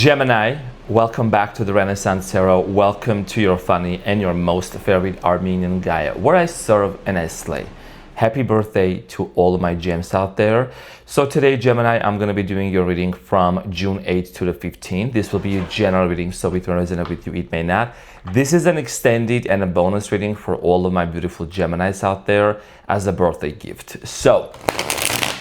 Gemini, welcome back to the Renaissance Tarot. Welcome to your funny and your most favorite Armenian Gaia, where I serve and I slay. Happy birthday to all of my gems out there. So today, Gemini, I'm going to be doing your reading from June 8th to the 15th. This will be a general reading, so it may resonate with you, it may not. This is an extended and a bonus reading for all of my beautiful Geminis out there as a birthday gift. So,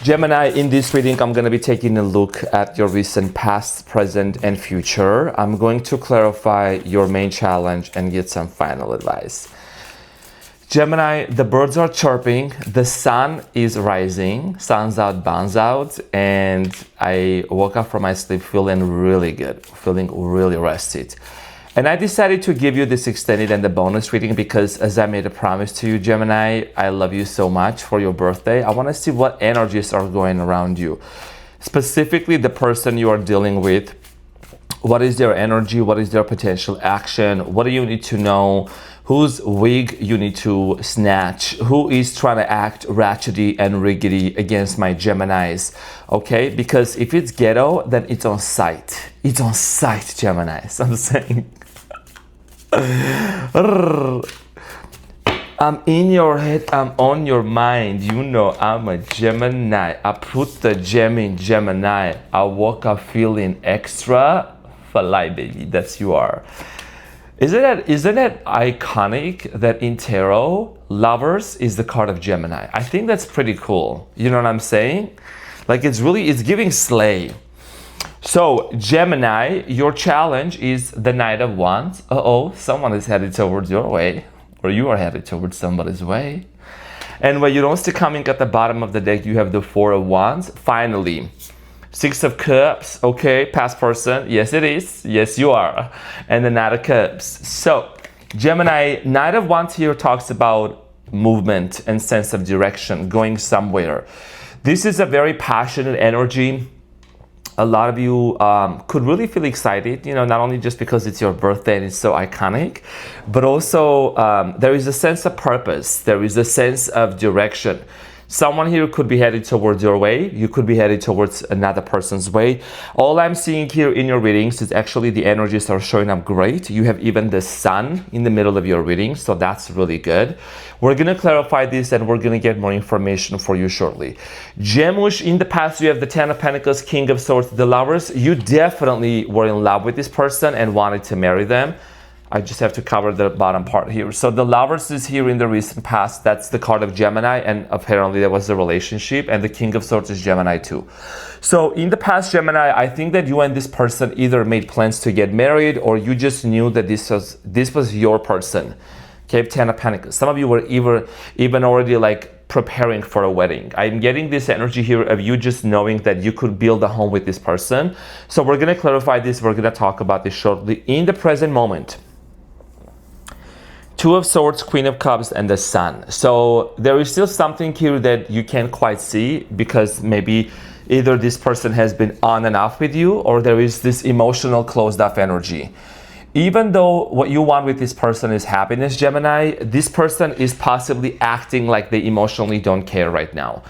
Gemini, in this reading, I'm going to be taking a look at your recent past, present, and future. I'm going to clarify your main challenge and get some final advice. Gemini, the birds are chirping, the sun is rising, sun's out, bounds out, and I woke up from my sleep feeling really good, feeling really rested. And I decided to give you this extended and the bonus reading because, as I made a promise to you, Gemini, I love you so much for your birthday. I want to see what energies are going around you. Specifically, the person you are dealing with. What is their energy? What is their potential action? What do you need to know? Whose wig you need to snatch? Who is trying to act ratchety and riggedy against my Geminis? Okay, because if it's ghetto, then it's on sight. It's on sight, Geminis. I'm saying. I'm in your head, I'm on your mind. You know I'm a Gemini. I put the gem in Gemini. I woke up feeling extra fly, baby. That's you are. Isn't it iconic that in tarot, lovers is the card of Gemini? I think that's pretty cool. You know what I'm saying? Like it's giving slay. So Gemini, your challenge is the Knight of Wands. Someone is headed towards your way, or you are headed towards somebody's way. And when you don't see coming at the bottom of the deck, you have the Four of Wands. Finally, Six of Cups, okay, past person, yes it is, yes you are, and the Knight of Cups. So, Gemini, Knight of Wands here talks about movement and sense of direction, going somewhere. This is a very passionate energy. A lot of you could really feel excited, not only just because it's your birthday and it's so iconic, but also there is a sense of purpose, there is a sense of direction. Someone here could be headed towards your way. You could be headed towards another person's way. All I'm seeing here in your readings is actually the energies are showing up great. You have even the sun in the middle of your reading, so that's really good. We're going to clarify this and we're going to get more information for you shortly. Gemush, in the past, you have the Ten of Pentacles, King of Swords, the Lovers. You definitely were in love with this person and wanted to marry them. I just have to cover the bottom part here. So the Lovers is here in the recent past. That's the card of Gemini, and apparently there was a relationship, and the King of Swords is Gemini too. So in the past, Gemini, I think that you and this person either made plans to get married, or you just knew that this was your person. Okay, Ten of Pentacles. Some of you were even already like preparing for a wedding. I'm getting this energy here of you just knowing that you could build a home with this person. So we're going to clarify this. We're going to talk about this shortly. In the present moment, Two of Swords, Queen of Cups, and the Sun. So there is still something here that you can't quite see because maybe either this person has been on and off with you, or there is this emotional closed off energy. Even though what you want with this person is happiness, Gemini, this person is possibly acting like they emotionally don't care right now.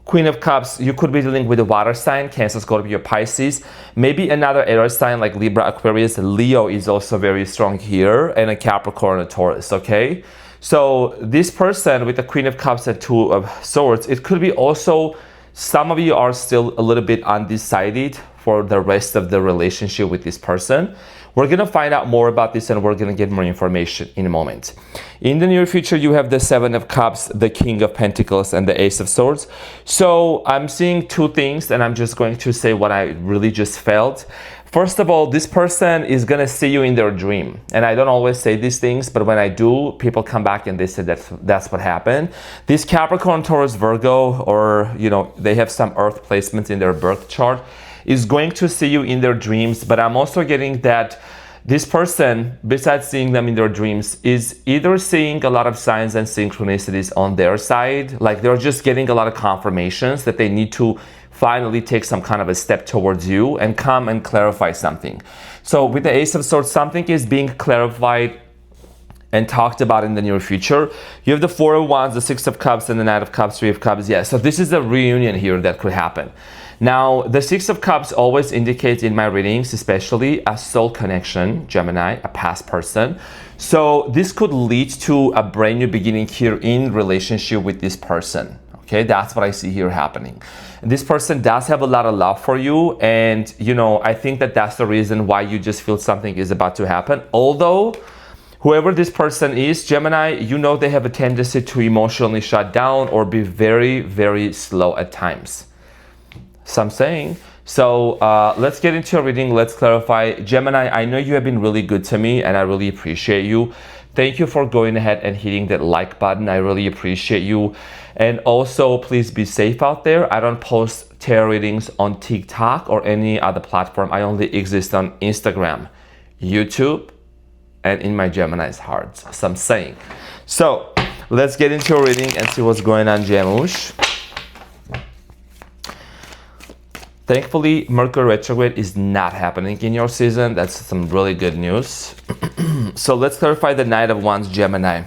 Queen of Cups, you could be dealing with a water sign. Cancer, Scorpio, Pisces. Maybe another air sign like Libra, Aquarius. Leo is also very strong here, and a Capricorn, a Taurus, okay? So this person with the Queen of Cups and Two of Swords, it could be also some of you are still a little bit undecided for the rest of the relationship with this person. We're going to find out more about this and we're going to get more information in a moment. In the near future, you have the Seven of Cups, the King of Pentacles, and the Ace of Swords. So I'm seeing two things, and I'm just going to say what I really just felt. First of all, this person is going to see you in their dream. And I don't always say these things, but when I do, people come back and they say that's what happened. This Capricorn, Taurus, Virgo, or, they have some earth placements in their birth chart, is going to see you in their dreams. But I'm also getting that this person, besides seeing them in their dreams, is either seeing a lot of signs and synchronicities on their side, like they're just getting a lot of confirmations that they need to finally take some kind of a step towards you and come and clarify something. So with the Ace of Swords, something is being clarified and talked about in the near future. You have the Four of Wands, the Six of Cups, and the Knight of Cups, Three of Cups. Yeah, so this is a reunion here that could happen. Now, the Six of Cups always indicates in my readings, especially a soul connection, Gemini, a past person. So this could lead to a brand new beginning here in relationship with this person. Okay, that's what I see here happening. This person does have a lot of love for you, and I think that that's the reason why you just feel something is about to happen. Although, whoever this person is, Gemini, they have a tendency to emotionally shut down or be very, very slow at times. So I'm saying, let's get into your reading. Let's clarify. Gemini, I know you have been really good to me, and I really appreciate you. Thank you for going ahead and hitting that like button. I really appreciate you. And also, please be safe out there. I don't post tarot readings on TikTok or any other platform. I only exist on Instagram, YouTube, and in my Gemini's hearts. So I'm saying. So let's get into your reading and see what's going on, Gemush. Thankfully, Mercury retrograde is not happening in your season. That's some really good news. So let's clarify the Knight of Wands, Gemini.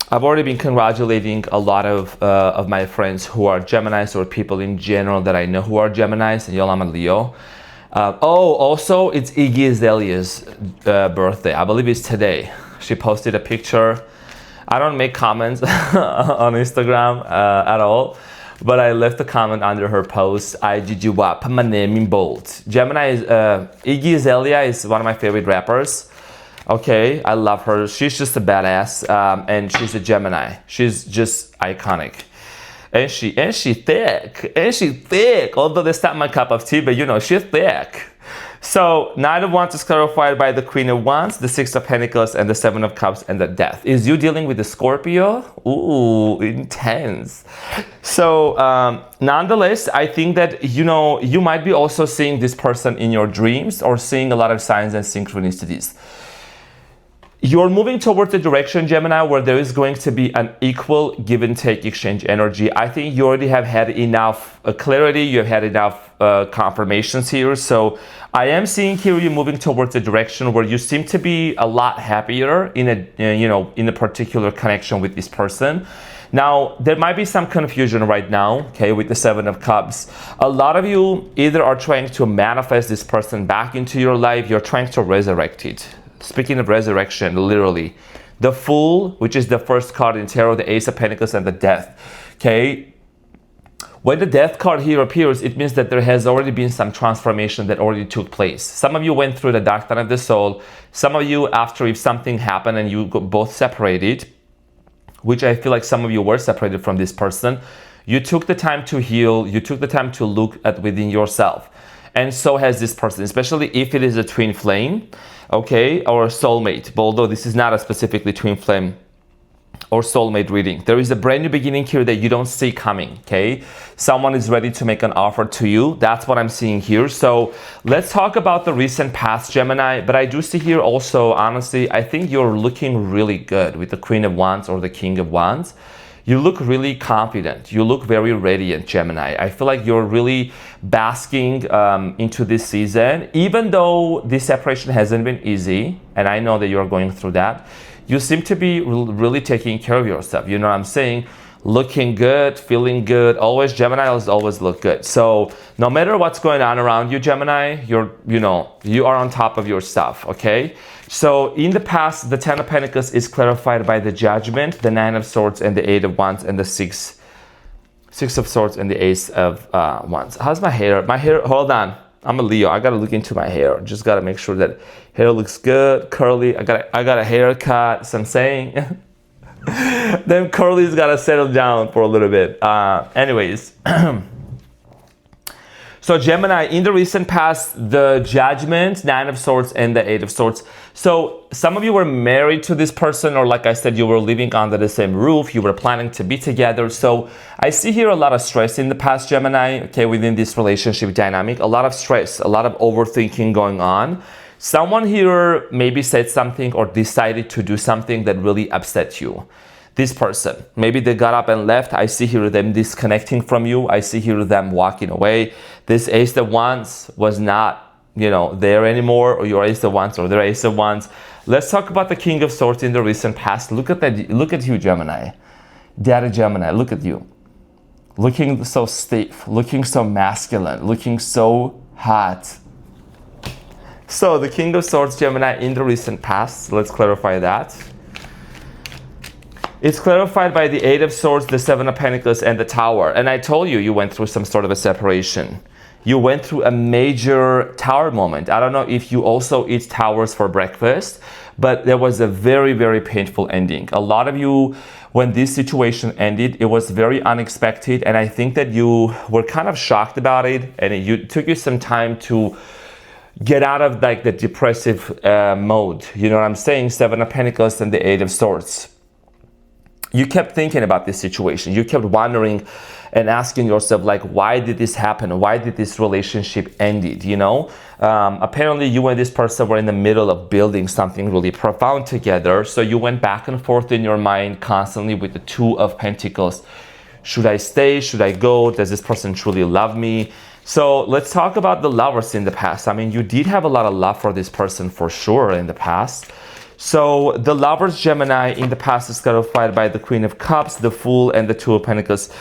I've already been congratulating a lot of my friends who are Geminis, or people in general that I know who are Geminis, and I'm a Leo. Also, it's Iggy Azalea's birthday. I believe it's today. She posted a picture. I don't make comments on Instagram at all, but I left a comment under her post. Put my name in bold. Gemini is Iggy Azalea is one of my favorite rappers. Okay, I love her. She's just a badass, and she's a Gemini. She's just iconic, and she thick. Although that's not my cup of tea, but she's thick. So Knight of Wands is clarified by the Queen of Wands, the Six of Pentacles, and the Seven of Cups, and the Death. Is you dealing with the Scorpio? Ooh, intense. So nonetheless, I think that you might be also seeing this person in your dreams, or seeing a lot of signs and synchronicities. You're moving towards the direction, Gemini, where there is going to be an equal give and take exchange energy. I think you already have had enough clarity. You've had enough confirmations here. So I am seeing here you moving towards a direction where you seem to be a lot happier in a particular connection with this person. Now, there might be some confusion right now, okay, with the Seven of Cups. A lot of you either are trying to manifest this person back into your life. You're trying to resurrect it. Speaking of resurrection, literally, the Fool, which is the first card in tarot, the Ace of Pentacles, and the Death. Okay, when the Death card here appears, it means that there has already been some transformation that already took place. Some of you went through the dark night of the soul. Some of you, after if something happened and you got both separated, which I feel like some of you were separated from this person, you took the time to heal. You took the time to look at within yourself. And so has this person, especially if it is a twin flame, okay, or a soulmate. Although this is not a specifically twin flame or soulmate reading. There is a brand new beginning here that you don't see coming, okay? Someone is ready to make an offer to you. That's what I'm seeing here. So let's talk about the recent past, Gemini. But I do see here also, honestly, I think you're looking really good with the Queen of Wands or the King of Wands. You look really confident. You look very radiant, Gemini. I feel like you're really basking into this season. Even though this separation hasn't been easy, and I know that you're going through that, you seem to be really taking care of yourself. You know what I'm saying? Looking good, feeling good. Always, Gemini always look good. So no matter what's going on around you, Gemini, you are on top of your stuff, okay? So in the past, the Ten of Pentacles is clarified by the Judgment, the Nine of Swords, and the Eight of Wands, and the Six of Swords, and the Ace of Wands. How's my hair? My hair, hold on. I'm a Leo. I gotta look into my hair. Just gotta make sure that hair looks good, curly. I got a haircut, so I'm saying. Then curly's gotta settle down for a little bit. Anyways. So Gemini, in the recent past, the Judgment, Nine of Swords, and the Eight of Swords. So some of you were married to this person, or like I said, you were living under the same roof. You were planning to be together. So I see here a lot of stress in the past, Gemini, okay, within this relationship dynamic. A lot of stress, a lot of overthinking going on. Someone here maybe said something or decided to do something that really upset you. This person, maybe they got up and left. I see here them disconnecting from you. I see here them walking away. This Ace of Wands was not, there anymore, or your Ace of Wands or their Ace of Wands. Let's talk about the King of Swords in the recent past. Look at that. Look at you, Gemini. Daddy Gemini, look at you. looking so stiff, looking so masculine, looking so hot. So the King of Swords, Gemini, in the recent past, let's clarify that. It's clarified by the Eight of Swords, the Seven of Pentacles, and the Tower. And I told you, you went through some sort of a separation. You went through a major tower moment. I don't know if you also eat towers for breakfast, but there was a very, very painful ending. A lot of you, when this situation ended, it was very unexpected. And I think that you were kind of shocked about it. And it took you some time to get out of like the depressive mode. You know what I'm saying? Seven of Pentacles and the Eight of Swords. You kept thinking about this situation. You kept wondering and asking yourself, like, why did this happen? Why did this relationship ended? You know, apparently you and this person were in the middle of building something really profound together. So you went back and forth in your mind constantly with the Two of Pentacles. Should I stay? Should I go? Does this person truly love me? So let's talk about the lovers in the past. I mean, you did have a lot of love for this person for sure in the past. So the lovers, Gemini, in the past is clarified by the Queen of Cups, the Fool, and the Two of Pentacles.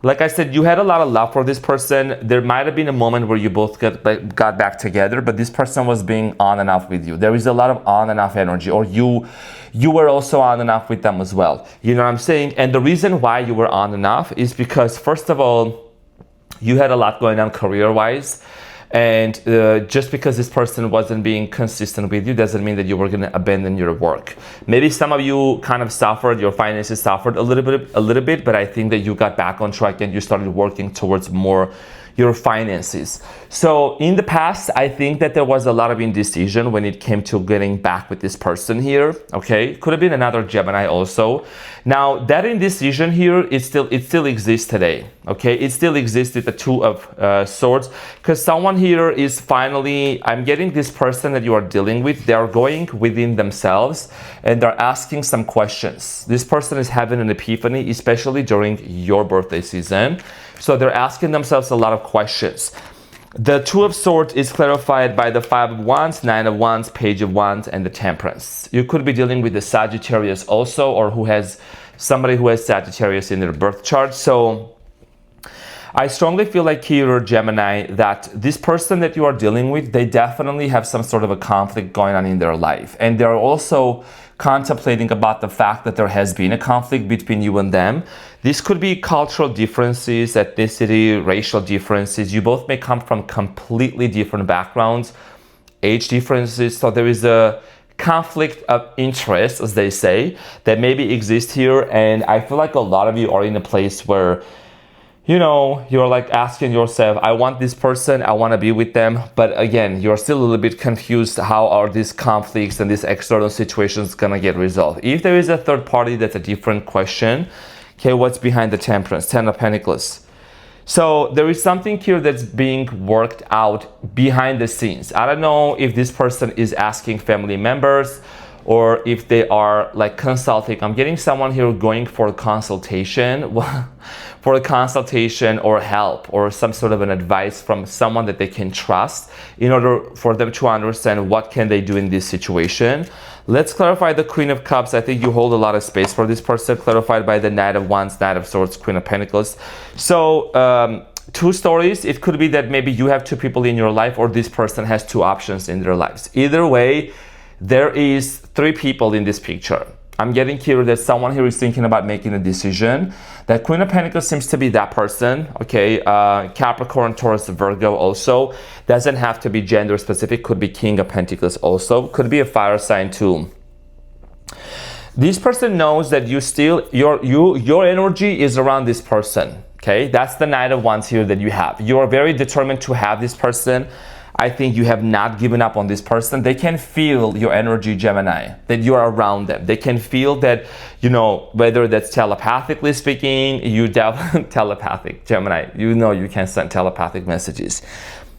Like I said, you had a lot of love for this person. There might have been a moment where you both got back together, but this person was being on and off with you. There is a lot of on and off energy, or you were also on and off with them as well. You know what I'm saying? And the reason why you were on and off is because, first of all, you had a lot going on career-wise. And just because this person wasn't being consistent with you doesn't mean that you were going to abandon your work. Maybe some of you kind of suffered, your finances suffered a little bit, but I think that you got back on track and you started working towards more your finances. So in the past, I think that there was a lot of indecision when it came to getting back with this person here. Okay, could have been another Gemini also. Now that indecision here, it still exists today. Okay, it still exists with the Two of Swords, because someone here is finally, I'm getting this person that you are dealing with, they are going within themselves and they're asking some questions. This person is having an epiphany, especially during your birthday season. So they're asking themselves a lot of questions. The Two of Swords is clarified by the Five of Wands, Nine of Wands, Page of Wands, and the Temperance. You could be dealing with the Sagittarius also, or somebody who has Sagittarius in their birth chart. So I strongly feel like here, Gemini, that this person that you are dealing with, they definitely have some sort of a conflict going on in their life. And they're also contemplating about the fact that there has been a conflict between you and them. This could be cultural differences, ethnicity, racial differences. You both may come from completely different backgrounds, age differences. So there is a conflict of interest, as they say, that maybe exists here. And I feel like a lot of you are in a place where, you know, you're like asking yourself, I want this person, I want to be with them. But again, you're still a little bit confused. How are these conflicts and these external situations going to get resolved? If there is a third party, that's a different question. Okay, what's behind the Temperance? Ten of Pentacles. So there is something here that's being worked out behind the scenes. I don't know if this person is asking family members or if they are like consulting. I'm getting someone here going for a consultation, or help or some sort of an advice from someone that they can trust in order for them to understand what can they do in this situation. Let's clarify the Queen of Cups. I think you hold a lot of space for this person, clarified by the Knight of Wands, Knight of Swords, Queen of Pentacles. So two stories. It could be that maybe you have two people in your life, or this person has two options in their lives. Either way, there is three people in this picture. I'm getting here that someone here is thinking about making a decision. That Queen of Pentacles seems to be that person. Okay, Capricorn, Taurus, Virgo also. Doesn't have to be gender specific. Could be King of Pentacles also. Could be a fire sign too. This person knows that your energy is around this person. Okay, that's the Knight of Wands here that you have. You are very determined to have this person. I think you have not given up on this person. They can feel your energy, Gemini, that you are around them. They can feel that, you know, whether that's telepathically speaking, telepathic, Gemini, you know you can send telepathic messages.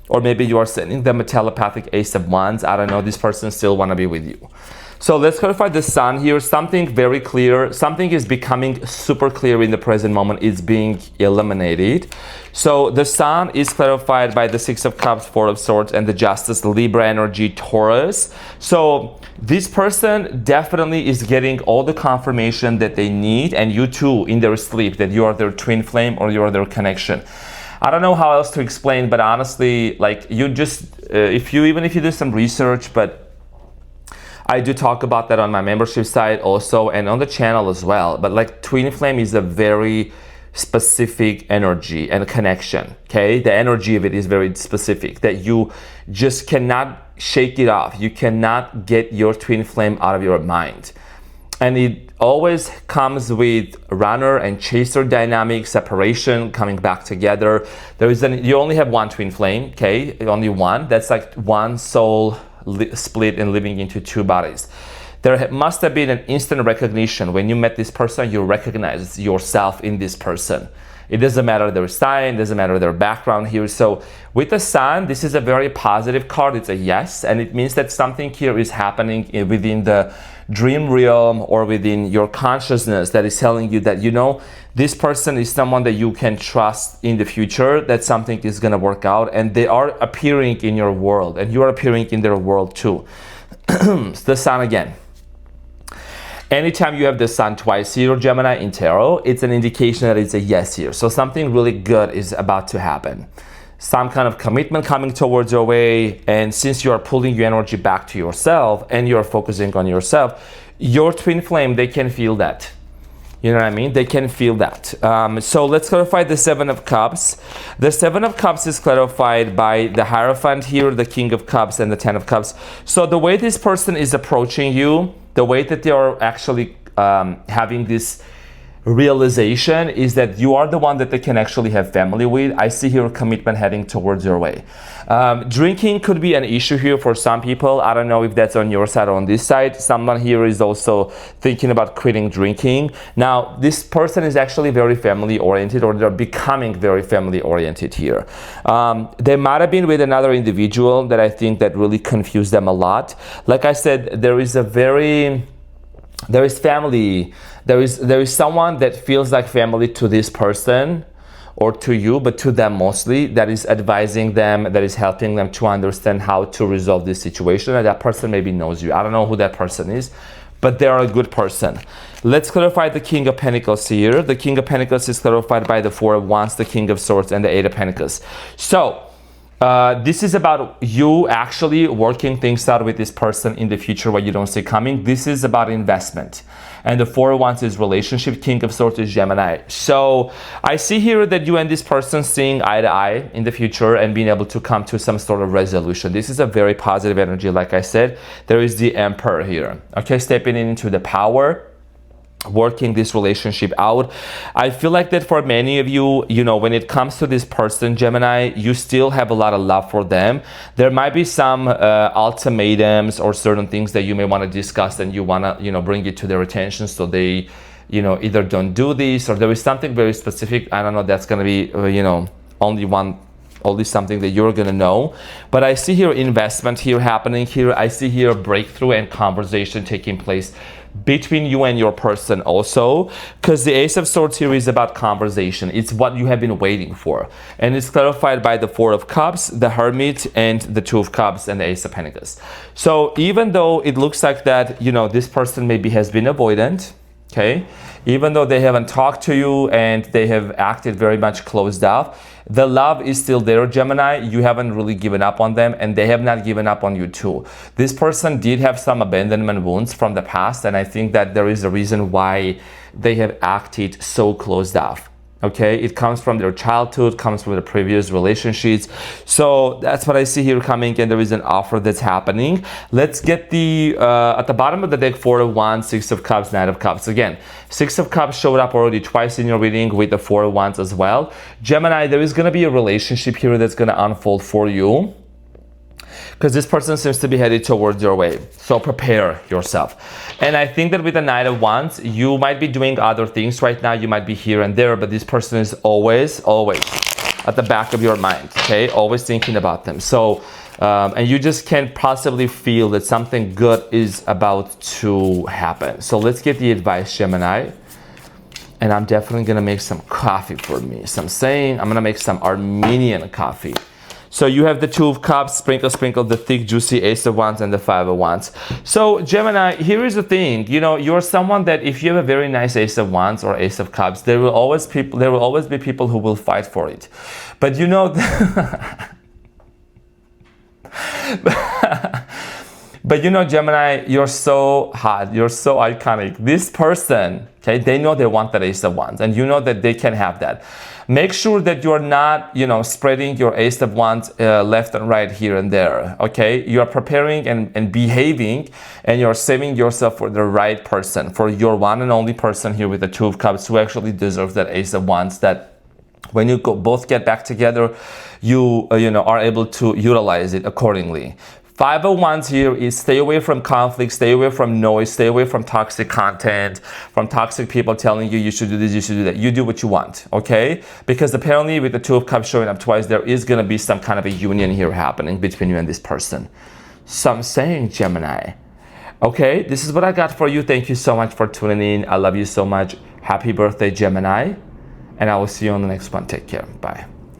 Or maybe you are sending them a telepathic Ace of Wands. I don't know, this person still want to be with you. So let's clarify the sun here. Something very clear. Something is becoming super clear in the present moment. It's being eliminated. So the sun is clarified by the Six of Cups, Four of Swords, and the Justice, Libra energy, Taurus. So this person definitely is getting all the confirmation that they need, and you too, in their sleep, that you are their twin flame or you are their connection. I don't know how else to explain, but honestly, like you just, if you do some research, but I do talk about that on my membership site also and on the channel as well. But like twin flame is a very specific energy and connection, okay? The energy of it is very specific that you just cannot shake it off. You cannot get your twin flame out of your mind. And it always comes with runner and chaser dynamic, separation, coming back together. You only have one twin flame, okay? Only one. That's like one soul split and living into two bodies. There must have been an instant recognition. When you met this person, you recognize yourself in this person. It doesn't matter their sign, doesn't matter their background here. So with the sun, this is a very positive card. It's a yes, and it means that something here is happening within the dream realm or within your consciousness that is telling you that, you know, this person is someone that you can trust in the future, that something is going to work out, and they are appearing in your world and you are appearing in their world too. The sun again. Anytime you have the sun twice here, Gemini, in tarot, it's an indication that it's a yes here. So something really good is about to happen. Some kind of commitment coming towards your way, and since you are pulling your energy back to yourself and you're focusing on yourself, your twin flame, they can feel that. You know what I mean? They can feel that. So let's clarify the Seven of Cups. The Seven of Cups is clarified by the Hierophant here, the King of Cups, and the Ten of Cups. So the way this person is approaching you, the way that they are actually having this realization is that you are the one that they can actually have family with. I see here a commitment heading towards your way. Drinking could be an issue here for some people. I don't know if that's on your side or on this side. Someone here is also thinking about quitting drinking. Now, this person is actually very family oriented, or they're becoming very family oriented here. They might have been with another individual that I think that really confused them a lot. Like I said, there is family. There is someone that feels like family to this person or to you, but to them mostly, that is advising them, that is helping them to understand how to resolve this situation. And that person maybe knows you. I don't know who that person is, but they are a good person. Let's clarify the King of Pentacles here. The King of Pentacles is clarified by the Four of Wands, the King of Swords, and the Eight of Pentacles. So this is about you actually working things out with this person in the future, what you don't see coming. This is about investment. And the Four of Wands is relationship. King of Swords is Gemini. So I see here that you and this person seeing eye to eye in the future and being able to come to some sort of resolution. This is a very positive energy. Like I said, there is the Emperor here. Okay, stepping into the power, working this relationship out. I feel like that for many of you, you know, when it comes to this person, Gemini, you still have a lot of love for them. There might be some ultimatums or certain things that you may want to discuss and you want to, you know, bring it to their attention so they, you know, either don't do this, or there is something very specific. I don't know, that's going to be, you know, only something that you're going to know. But I see here investment here happening here. I see here breakthrough and conversation taking place between you and your person also, because the Ace of Swords here is about conversation. It's what you have been waiting for, and it's clarified by the Four of Cups, the Hermit, and the Two of Cups, and the Ace of Pentacles. So even though it looks like that, you know, this person maybe has been avoidant, okay, even though they haven't talked to you and they have acted very much closed off, the love is still there, Gemini. You haven't really given up on them, and they have not given up on you too. This person did have some abandonment wounds from the past, and I think that there is a reason why they have acted so closed off. Okay, it comes from their childhood, comes from the previous relationships. So that's what I see here coming, and there is an offer that's happening. Let's get the at the bottom of the deck, Four of Wands, Six of Cups, Knight of Cups. Again, Six of Cups showed up already twice in your reading with the Four of Wands as well. Gemini, there is going to be a relationship here that's going to unfold for you, because this person seems to be headed towards your way. So prepare yourself. And I think that with the Knight of Wands, you might be doing other things right now. You might be here and there, but this person is always at the back of your mind, okay? Always thinking about them. So, and you just can't possibly feel that something good is about to happen. So let's get the advice, Gemini. And I'm definitely gonna make some coffee for me. So I'm saying I'm gonna make some Armenian coffee. So you have the Two of Cups, sprinkle the thick, juicy Ace of Wands and the Five of Wands. So Gemini, here is the thing. You know, you're someone that if you have a very nice Ace of Wands or Ace of Cups, there will always be people who will fight for it. But you know, but you know, Gemini, you're so hot, you're so iconic. This person, okay, they know they want that Ace of Wands, and you know that they can have that. Make sure that you're not, you know, spreading your Ace of Wands left and right here and there, okay? You're preparing and behaving, and you're saving yourself for the right person, for your one and only person here with the Two of Cups who actually deserves that Ace of Wands, that when you both get back together, you know, are able to utilize it accordingly. Five of Wands here is stay away from conflict, stay away from noise, stay away from toxic content, from toxic people telling you should do this, you should do that. You do what you want, okay? Because apparently with the Two of Cups showing up twice, there is going to be some kind of a union here happening between you and this person. So I'm saying, Gemini, okay, this is what I got for you. Thank you so much for tuning in. I love you so much. Happy birthday, Gemini. And I will see you on the next one. Take care. Bye.